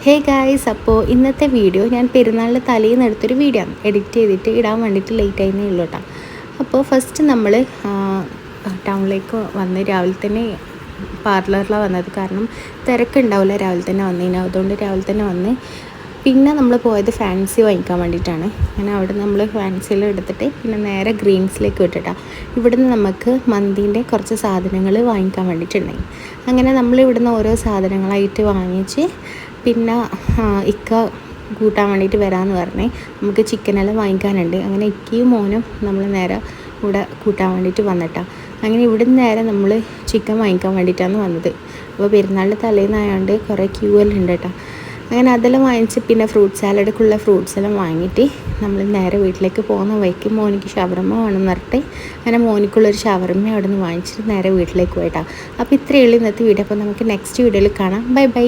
Hey guys, അപ്പോൾ ഇന്നത്തെ video ഞാൻ പെരുന്നാളിൻ്റെ തലേന്ന് എടുത്തൊരു വീഡിയോ ആണ്. എഡിറ്റ് ചെയ്തിട്ട് ഇടാൻ വേണ്ടിയിട്ട് ലേറ്റ് ആയിരുന്നേ ഉള്ളൂ കേട്ടോ. അപ്പോൾ ഫസ്റ്റ് നമ്മൾ ടൗണിലേക്ക് വന്ന് രാവിലെ തന്നെ പാർലറിലാണ് വന്നത്. കാരണം തിരക്കുണ്ടാവില്ല രാവിലെ തന്നെ വന്നതിന്. അതുകൊണ്ട് രാവിലെ തന്നെ വന്ന് പിന്നെ നമ്മൾ പോയത് ഫാൻസി വാങ്ങിക്കാൻ വേണ്ടിയിട്ടാണ്. അങ്ങനെ അവിടെ നമ്മൾ ഫാൻസിയിൽ എടുത്തിട്ട് പിന്നെ നേരെ ഗ്രീൻസിലേക്ക് വിട്ടിട്ടാണ്. ഇവിടുന്ന് നമുക്ക് മന്തീൻ്റെ കുറച്ച് സാധനങ്ങൾ വാങ്ങിക്കാൻ വേണ്ടിയിട്ടുണ്ടായി. അങ്ങനെ നമ്മൾ ഇവിടുന്ന് ഓരോ സാധനങ്ങളായിട്ട് വാങ്ങിച്ച് പിന്നെ ഇക്ക കൂട്ടാൻ വേണ്ടിയിട്ട് വരാമെന്ന് പറഞ്ഞ് നമുക്ക് ചിക്കനെല്ലാം വാങ്ങിക്കാനുണ്ട്. അങ്ങനെ ഇക്കയും മോനും നമ്മൾ നേരെ ഇവിടെ കൂട്ടാൻ വേണ്ടിയിട്ട് വന്നിട്ടാണ്. അങ്ങനെ ഇവിടുന്ന് നേരെ നമ്മൾ ചിക്കൻ വാങ്ങിക്കാൻ വേണ്ടിയിട്ടാണ് വന്നത്. അപ്പോൾ പെരുന്നാളിൻ്റെ തലേന്നായതുകൊണ്ട് കുറേ ക്യൂ എല്ലാം ഉണ്ട് കേട്ടോ. അങ്ങനെ അതെല്ലാം വാങ്ങിച്ച് പിന്നെ ഫ്രൂട്ട് സാലഡൊക്കെയുള്ള ഫ്രൂട്ട്സ് എല്ലാം വാങ്ങിയിട്ട് നമ്മൾ നേരെ വീട്ടിലേക്ക് പോകുന്ന വഴിക്ക് മോനിക്ക് ഷവർമ്മ വേണമെന്ന് പറഞ്ഞിട്ട് അങ്ങനെ മോനിക്കുള്ളൊരു ഷവർമ്മ അവിടെ നിന്ന് വാങ്ങിച്ചിട്ട് നേരെ വീട്ടിലേക്ക് പോയിട്ടാണ്. അപ്പോൾ ഇത്രയേ ഉള്ളൂ ഇന്നത്തെ വീഡിയോ. അപ്പോൾ നമുക്ക് നെക്സ്റ്റ് വീഡിയോയിൽ കാണാം. Bye bye.